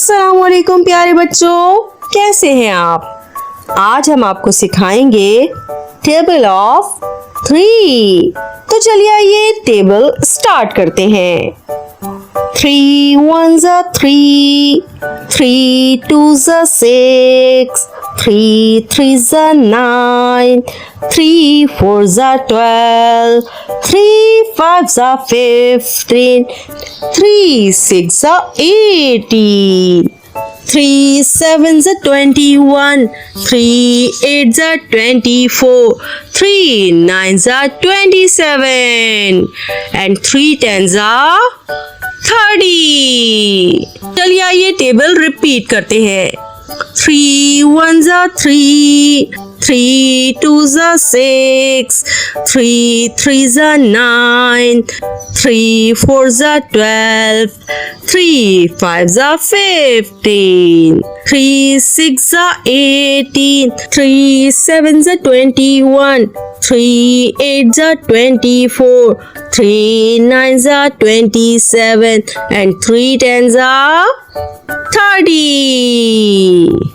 अस्सलाम वालेकुम प्यारे बच्चों, कैसे हैं आप। आज हम आपको सिखाएंगे टेबल ऑफ 3। तो चलिए आइए टेबल स्टार्ट करते हैं। 3 1s are 3, 3 2s are 6, 3 3s are 9, 3 4s are 12, 3 5s are 15, 3 6s are 18, 3 7s are 21, 3 8s are 24, 3 9s are 27, and 3 10s are 30। चलिए आइए टेबल रिपीट करते हैं। 3 1s are 3, 3 2s are 6, 3 3s are 9, 3 4s are 12, 3 5s are 15, 3 6s are 18, 3 7s are 21, 3 8s are 24, 3 9s are 27, and 3 10s are 30।